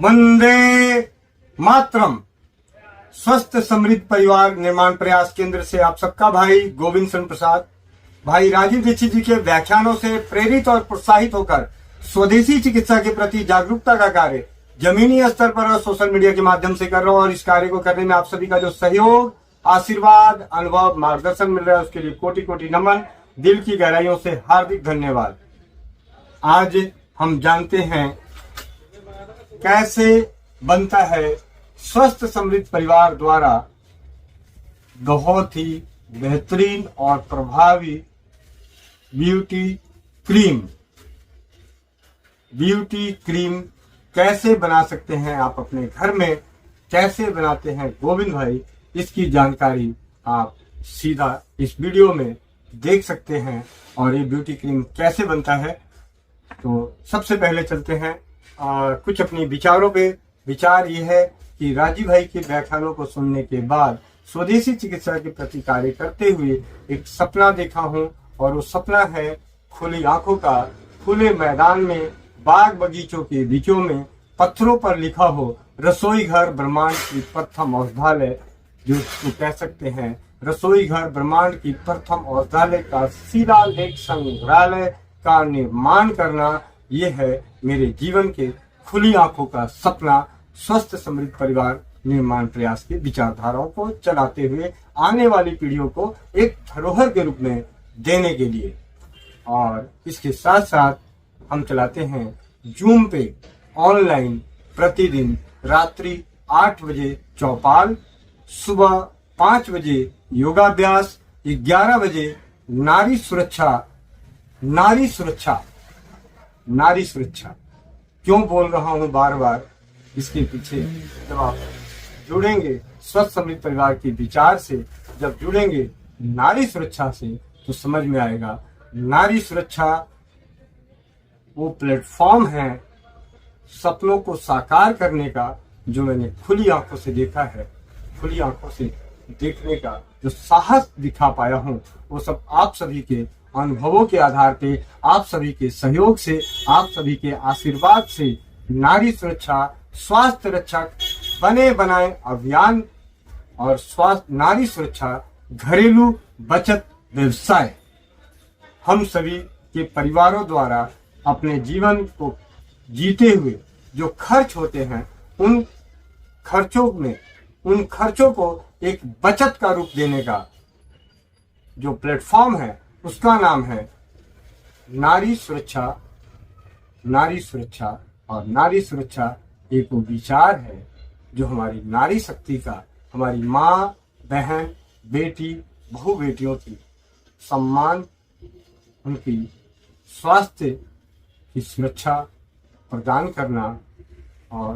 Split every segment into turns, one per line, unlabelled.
वंदे मातरम। स्वस्थ समृद्ध परिवार निर्माण प्रयास केंद्र से आप सबका भाई गोविंद चंद्र प्रसाद, भाई राजीव दीक्षित जी के व्याख्यानों से प्रेरित और प्रोत्साहित होकर स्वदेशी चिकित्सा के प्रति जागरूकता का कार्य जमीनी स्तर पर और सोशल मीडिया के माध्यम से कर रहा हूं। और इस कार्य को करने में आप सभी का जो सहयोग, आशीर्वाद, अनुभव, मार्गदर्शन मिल रहा है, उसके लिए कोटि कोटि नमन, दिल की गहराइयों से हार्दिक धन्यवाद। आज हम जानते हैं कैसे बनता है स्वस्थ समृद्ध परिवार द्वारा बहुत ही बेहतरीन और प्रभावी ब्यूटी क्रीम। ब्यूटी क्रीम कैसे बना सकते हैं आप अपने घर में, कैसे बनाते हैं गोविंद भाई, इसकी जानकारी आप सीधा इस वीडियो में देख सकते हैं। और ये ब्यूटी क्रीम कैसे बनता है, तो सबसे पहले चलते हैं कुछ अपनी विचारों पे। विचार ये है कि राजीव भाई के व्याख्यानों को सुनने के बाद स्वदेशी चिकित्सा के प्रति कार्य करते हुए एक सपना देखा हूं, और वो सपना है खुली आंखों का, खुले मैदान में, बाग बगीचों के बीचों में, पत्थरों पर लिखा हो रसोई घर ब्रह्मांड की प्रथम औषधालय, जो कह सकते हैं रसोई घर ब्रह्मांड की प्रथम औषधालय का शिलालेख संग्रहालय का निर्माण करना। ये है मेरे जीवन के खुली आंखों का सपना, स्वस्थ समृद्ध परिवार निर्माण प्रयास की विचारधाराओं को चलाते हुए आने वाली पीढ़ियों को एक धरोहर के रूप में देने के लिए। और इसके साथ साथ हम चलाते हैं जूम पे ऑनलाइन प्रतिदिन रात्रि 8 बजे चौपाल, सुबह 5 बजे योगाभ्यास, 11 बजे नारी सुरक्षा। नारी सुरक्षा, नारी सुरक्षा क्यों बोल रहा हूं बार बार, इसके पीछे जब आप जुड़ेंगे स्वस्थ समृद्ध परिवार के विचार से, जब जुड़ेंगे नारी सुरक्षा से, तो समझ में आएगा नारी सुरक्षा वो प्लेटफॉर्म है सपनों को साकार करने का, जो मैंने खुली आंखों से देखा है। खुली आंखों से देखने का जो साहस दिखा पाया हूं, वो सब आप सभी के अनुभवों के आधार पे, आप सभी के सहयोग से, आप सभी के आशीर्वाद से नारी सुरक्षा स्वास्थ्य रक्षक बने बनाए अभियान और स्वास्थ्य नारी सुरक्षा घरेलू बचत व्यवसाय, हम सभी के परिवारों द्वारा अपने जीवन को जीते हुए जो खर्च होते हैं, उन खर्चों को एक बचत का रूप देने का जो प्लेटफॉर्म है, उसका नाम है नारी सुरक्षा। नारी सुरक्षा और नारी सुरक्षा एक विचार है जो हमारी नारी शक्ति का, हमारी माँ, बहन, बेटी, बहु बेटियों की सम्मान, उनकी स्वास्थ्य की सुरक्षा प्रदान करना और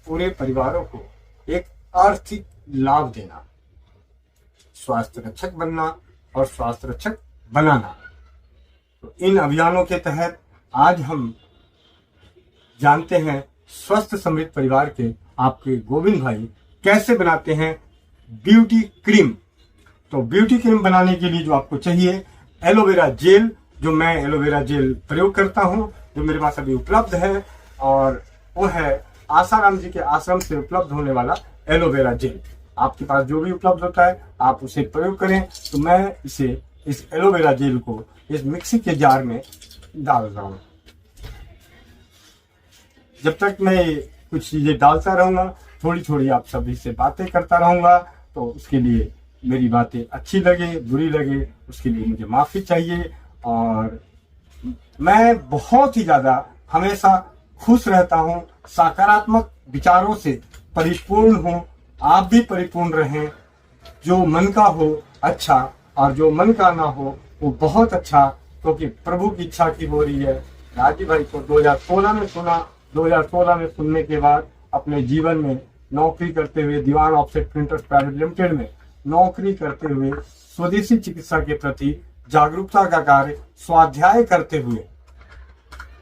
पूरे परिवारों को एक आर्थिक लाभ देना, स्वास्थ्य रक्षक बनना और स्वास्थ्य रक्षक बनाना। तो इन अभियानों के तहत आज हम जानते हैं स्वस्थ समृद्ध परिवार के आपके गोविंद भाई कैसे बनाते हैं ब्यूटी क्रीम। तो ब्यूटी क्रीम बनाने के लिए जो आपको चाहिए एलोवेरा जेल, जो मैं एलोवेरा जेल प्रयोग करता हूं, जो मेरे पास अभी उपलब्ध है, और वो है आसाराम जी के आश्रम से उपलब्ध होने वाला एलोवेरा जेल। आपके पास जो भी उपलब्ध होता है आप उसे प्रयोग करें। तो मैं इस एलोवेरा जेल को इस मिक्सी के जार में डाल रहा हूं। जब तक मैं कुछ चीजें डालता रहूंगा, थोड़ी थोड़ी आप सभी से बातें करता रहूंगा, तो उसके लिए मेरी बातें अच्छी लगे बुरी लगे, उसके लिए मुझे माफी चाहिए। और मैं बहुत ही ज्यादा हमेशा खुश रहता हूं, सकारात्मक विचारों से परिपूर्ण हूं। आप भी परिपूर्ण रहें, जो मन का हो अच्छा, और जो मन का ना हो वो बहुत अच्छा, क्योंकि प्रभु की इच्छा की हो रही है। राजीव भाई को 2016 में सुना, 2016 में सुनने के बाद अपने जीवन में नौकरी करते हुए दीवान ऑफसेट प्रिंटर्स प्राइवेट लिमिटेड में नौकरी करते हुए स्वदेशी चिकित्सा के प्रति जागरूकता का कार्य स्वाध्याय करते हुए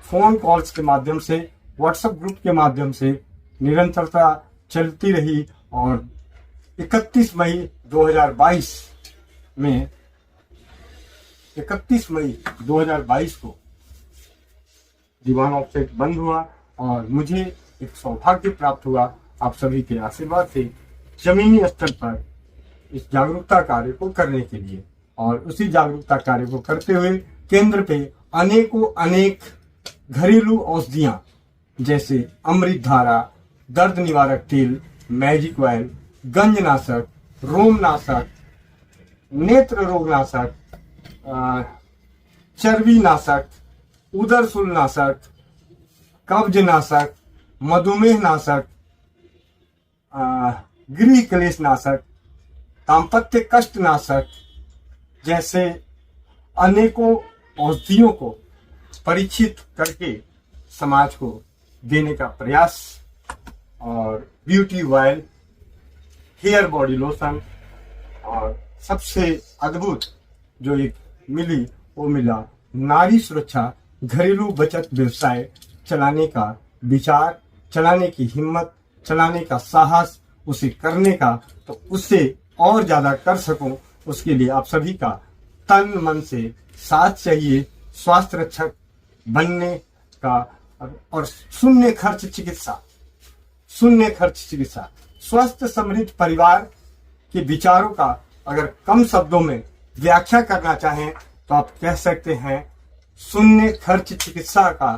फोन कॉल्स के माध्यम से, व्हाट्सएप ग्रुप के माध्यम से निरंतरता चलती रही। और 31 मई 2022 को दीवान ऑफसेट बंद हुआ, और मुझे एक सौभाग्य प्राप्त हुआ आप सभी के आशीर्वाद से जमीनी स्तर पर इस जागरूकता कार्य को करने के लिए। और उसी जागरूकता कार्य को करते हुए केंद्र पे अनेकों अनेक घरेलू औषधियां जैसे अमृत धारा, दर्द निवारक तेल, मैजिक ऑयल, गंजनाशक, रोमनाशक, नेत्र रोग नाशक, चर्बी नाशक, उदर नाशक, कब्ज नाशक, मधुमेह नाशक, गृह क्लेश नाशक, दाम्पत्य कष्ट नाशक जैसे अनेकों औषधियों को परीक्षित करके समाज को देने का प्रयास। और beauty oil, hair body lotion, और सबसे अद्भुत जो एक मिली वो मिला नारी सुरक्षा घरेलू बचत व्यवसाय चलाने का विचार, चलाने की हिम्मत, चलाने का साहस, उसे करने का, तो उससे और ज्यादा कर सकूं उसके लिए आप सभी का तन मन से साथ चाहिए। स्वास्थ्य रक्षक बनने का और शून्य खर्च चिकित्सा, शून्य खर्च चिकित्सा, स्वस्थ समृद्ध परिवार के विचारों का अगर कम शब्दों में व्याख्या करना चाहें तो आप कह सकते हैं शून्य खर्च चिकित्सा का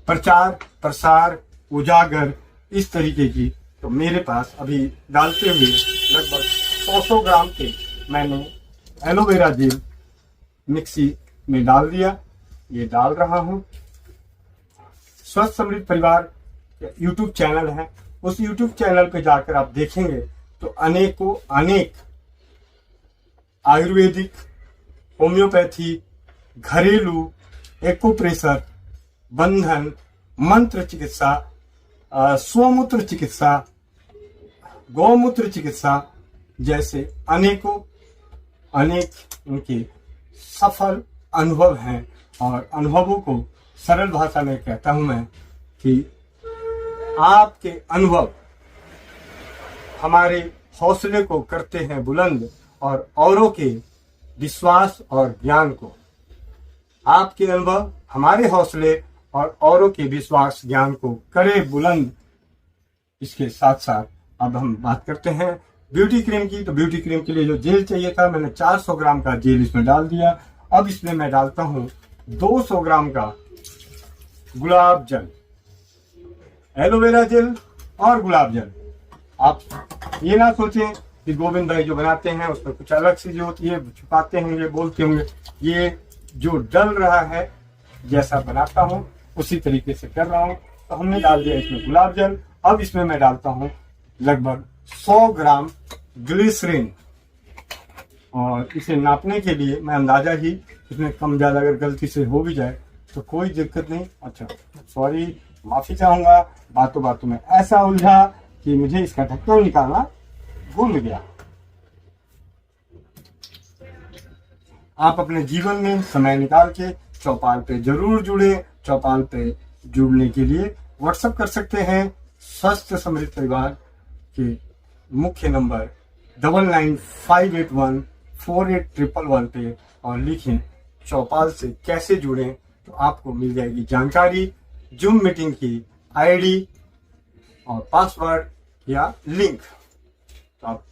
प्रचार प्रसार उजागर इस तरीके की। तो मेरे पास अभी डालते हुए लगभग 100 ग्राम के मैंने एलोवेरा जेल मिक्सी में डाल दिया। ये डाल रहा हूं। स्वस्थ समृद्ध परिवार यूट्यूब चैनल है, उस यूट्यूब चैनल पे जाकर आप देखेंगे तो अनेकों अनेक आयुर्वेदिक, होम्योपैथी, घरेलू, एक्यूप्रेशर, बंधन, मंत्र चिकित्सा, स्वमूत्र चिकित्सा, गौमूत्र चिकित्सा जैसे अनेकों अनेक उनके सफल अनुभव हैं। और अनुभवों को सरल भाषा में कहता हूं मैं कि आपके अनुभव हमारे हौसले को करते हैं बुलंद और औरों के विश्वास और ज्ञान को। आपके अनुभव हमारे हौसले और औरों के विश्वास ज्ञान को करे बुलंद। इसके साथ साथ अब हम बात करते हैं ब्यूटी क्रीम की। तो ब्यूटी क्रीम के लिए जो जेल चाहिए था मैंने 400 ग्राम का जेल इसमें डाल दिया। अब इसमें मैं डालता हूं 200 ग्राम का गुलाब जल, एलोवेरा जेल और गुलाब जल। आप ये ना सोचें कि गोविंद भाई जो बनाते हैं उसमें कुछ अलग चीजें होती है, छुपाते होंगे, बोलते होंगे। ये जो डल रहा है जैसा बनाता हूं उसी तरीके से कर रहा हूं। तो हमने डाल दिया इसमें गुलाब जल। अब इसमें मैं डालता हूं लगभग 100 ग्राम ग्लिसरीन। और इसे नापने के लिए मैं अंदाजा ही, इसमें कम ज्यादा अगर गलती से हो भी जाए तो कोई दिक्कत नहीं। अच्छा सॉरी, माफी चाहूंगा, बातों बातों में ऐसा उलझा कि मुझे इसका ढक्कन निकालना भूल गया। आप अपने जीवन में समय निकाल के चौपाल पे जरूर जुड़े। चौपाल पे जुड़ने के लिए व्हाट्सएप कर सकते हैं स्वस्थ समृद्ध परिवार के मुख्य नंबर 9958148111 पे और लिखें चौपाल से कैसे जुड़ें, तो आपको मिल जाएगी जानकारी, जूम मीटिंग की आईडी और पासवर्ड या लिंक। तो आप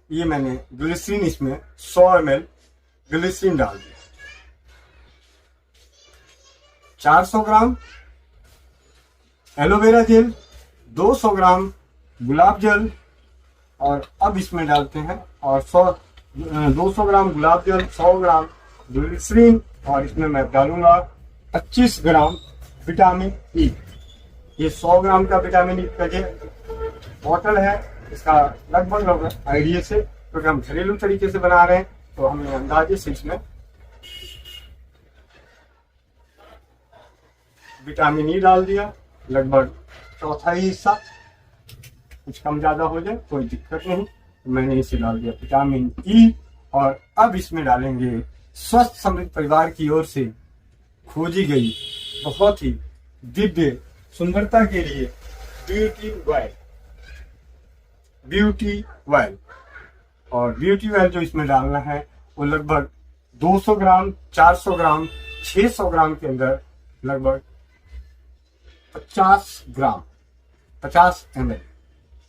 ये मैंने ग्लिसरीन इसमें 100 ml ग्लिसरीन डाल दिया, 400 ग्राम एलोवेरा जेल, 200 ग्राम गुलाब जल और अब इसमें डालते हैं और 200 ग्राम गुलाब जल, 100 ग्राम ग्लिसरीन और इसमें मैं डालूंगा 25 ग्राम विटामिन ई। ये 100 ग्राम का विटामिन ई का बॉटल है। इसका लगभग आइडिया से, क्योंकि हम घरेलू तरीके से बना रहे हैं तो हमने अंदाजे से इसमें विटामिन ई डाल दिया, लगभग चौथा हिस्सा। कुछ कम ज्यादा हो जाए कोई दिक्कत नहीं, तो मैंने इसे डाल दिया विटामिन ई। और अब इसमें डालेंगे स्वस्थ समृद्ध परिवार की ओर से खोजी गई बहुत ही दिव्य सुंदरता के लिए ब्यूटी ऑयल। ब्यूटी ऑयल और ब्यूटी ऑयल जो इसमें डालना है वो लगभग 200 ग्राम, 400 ग्राम, 600 ग्राम के अंदर लगभग 50 50 ml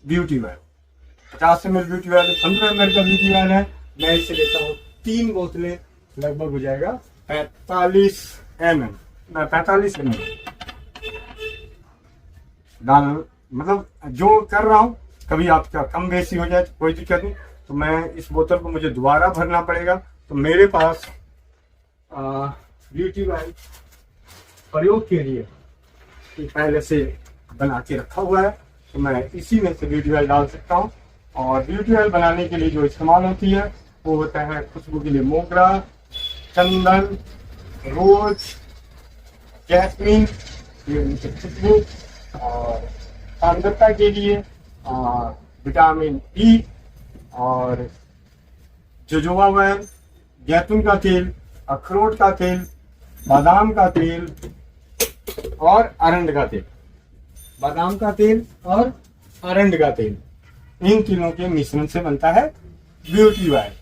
beauty oil, 50 ml beauty oil, 15 ml का ब्यूटी ऑयल है। मैं इसे लेता हूँ 3 बोतलें, लगभग हो जाएगा 45 ml डाल, मतलब जो कर रहा हूँ, कभी आपका कम बेसी हो जाए तो कोई दिक्कत नहीं। तो मैं इस बोतल को मुझे दोबारा भरना पड़ेगा। तो मेरे पास ब्यूटी ऑयल प्रयोग के लिए पहले से बना के रखा हुआ है, तो मैं इसी में से ब्यूटी ऑयल डाल सकता हूँ। और ब्यूटी ऑयल बनाने के लिए जो इस्तेमाल होती है वो होता है खुशबू के लिए मोगरा, चंदन, रोज, जैस्मीन, ये खुशबू, और सांद्रता के लिए विटामिन ई, और जोजोबा ऑयल, जैतून का तेल, अखरोट का तेल, बादाम का तेल और अरंड का तेल, बादाम का तेल और अरंड का तेल, इन तीनों के मिश्रण से बनता है ब्यूटी ऑयल।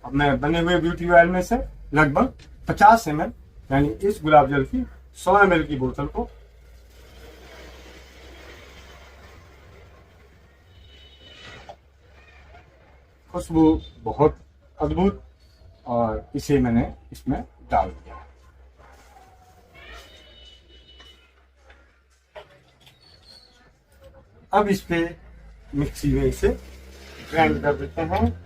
अब मैं बने हुए ब्यूटी ऑयल में से लगभग 50 ml यानी इस गुलाब जल की 100 ml की बोतल को खुशबू बहुत अद्भुत, और इसे मैंने इसमें डाल दिया। अब इस पे मिक्सी में इसे ग्राइंड कर देते हैं।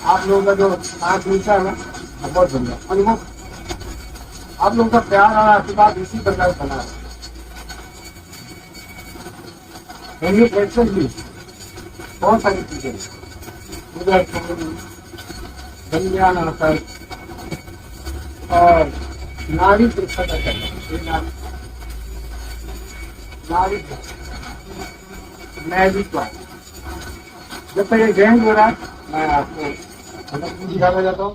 आप लोगों का जो आँख नीचा है ना, बहुत बढ़िया अनुभव, आप लोगों का प्यार और आशीर्वाद इसी प्रकार बना है। भी बहुत सारी चीजें धनिया नमक और नारी परीक्षा का करना, नारी मैं भी जब तक ये ग्राइंड हो रहा है मैं आपको दिखाना जाता हूँ।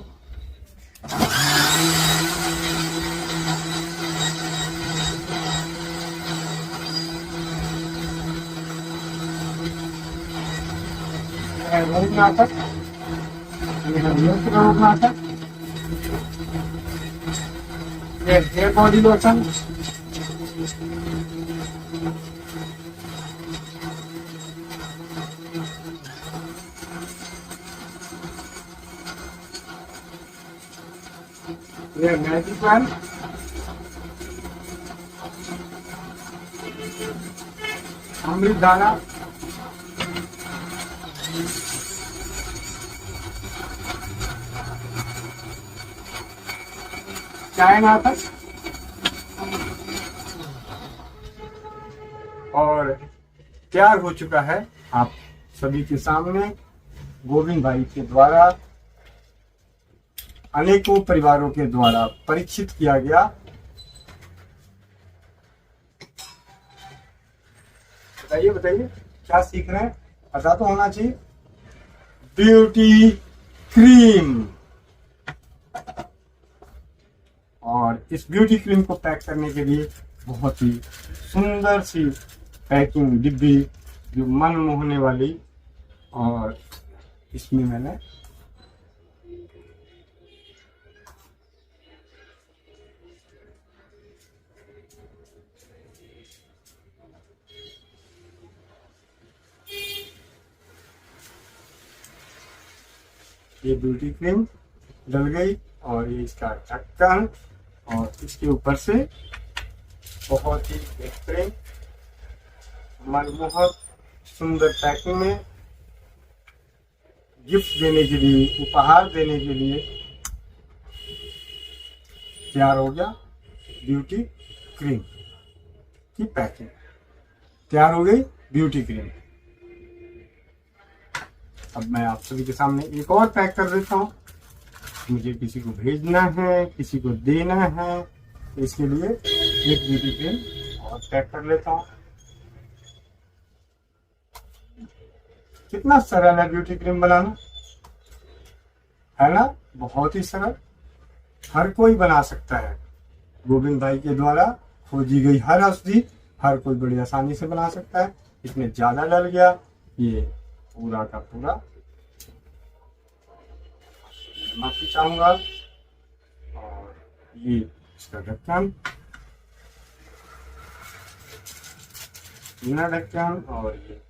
रोगनाशक, ये हेयर बॉडी लोशन, ये मैजिक मैन, अमृत दाना, चायनाथक, और तैयार हो चुका है आप सभी के सामने गोविंद भाई के द्वारा, अनेकों परिवारों के द्वारा परीक्षित किया गया बताइए बताइए क्या सीख रहे हैं, पता तो होना चाहिए। ब्यूटी क्रीम, और इस ब्यूटी क्रीम को पैक करने के लिए बहुत ही सुंदर सी पैकिंग डिब्बी जो मन मोहने वाली, और इसमें मैंने ये ब्यूटी क्रीम डल गई, और ये इसका ढक्कन, और इसके ऊपर से बहुत ही बेहतरीन मनमोहक सुंदर पैकिंग में गिफ्ट देने के लिए, उपहार देने के लिए तैयार हो गया। ब्यूटी क्रीम की पैकिंग तैयार हो गई, ब्यूटी क्रीम। अब मैं आप सभी के सामने एक और पैक कर देता हूँ। मुझे किसी को भेजना है, किसी को देना है, तो इसके लिए एक ब्यूटी क्रीम और पैक कर लेता हूँ। कितना सरल है ब्यूटी क्रीम बनाना, है ना, बहुत ही सरल, हर कोई बना सकता है। गोविंद भाई के द्वारा खोजी गई हर औषधि हर कोई बड़ी आसानी से बना सकता है। इसमें ज्यादा डल गया, ये पूरा का पूरा माफी चाहूंगा। और ये इसका ढक्कन, बिना ढक्कन, और ये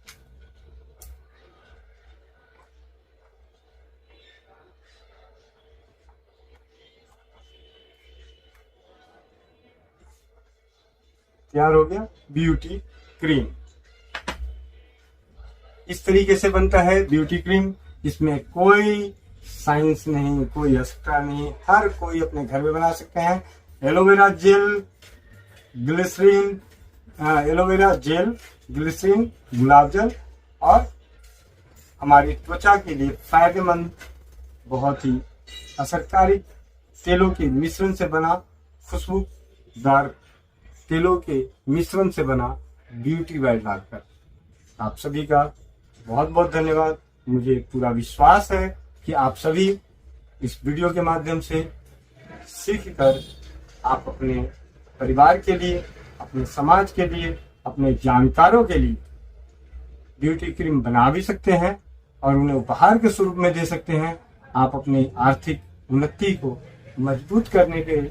तैयार हो गया ब्यूटी क्रीम। इस तरीके से बनता है ब्यूटी क्रीम। इसमें कोई साइंस नहीं, कोई एक्स्ट्रा नहीं, हर कोई अपने घर में बना सकते हैं। Aloe vera gel, glycerine, aloe vera gel, glycerine, गुलाब जल और हमारी त्वचा के लिए फायदेमंद, बहुत ही असरकारी तेलों के मिश्रण से बना, खुशबूदार तेलों के मिश्रण से बना ब्यूटी वेल डालकर। आप सभी का बहुत बहुत धन्यवाद। मुझे पूरा विश्वास है कि आप सभी इस वीडियो के माध्यम से सीख कर आप अपने परिवार के लिए, अपने समाज के लिए, अपने जानकारों के लिए ब्यूटी क्रीम बना भी सकते हैं और उन्हें उपहार के स्वरूप में दे सकते हैं। आप अपनी आर्थिक उन्नति को मजबूत करने के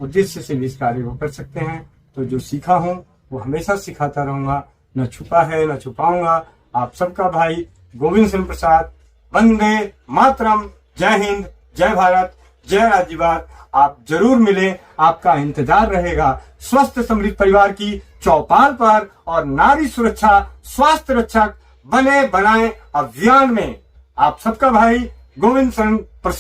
उद्देश्य से भी इस कार्य को कर सकते हैं। तो जो सीखा हूं वो हमेशा सिखाता रहूंगा, न छुपा है न छुपाऊंगा। आप सबका भाई गोविंद सिंह प्रसाद। वंदे मातरम। जय हिंद, जय भारत, जय राज्यवाद। आप जरूर मिलें, आपका इंतजार रहेगा स्वस्थ समृद्ध परिवार की चौपाल पर और नारी सुरक्षा स्वास्थ्य रक्षक बने बनाए अभियान में। आप सबका भाई गोविंद सिंह प्रसाद।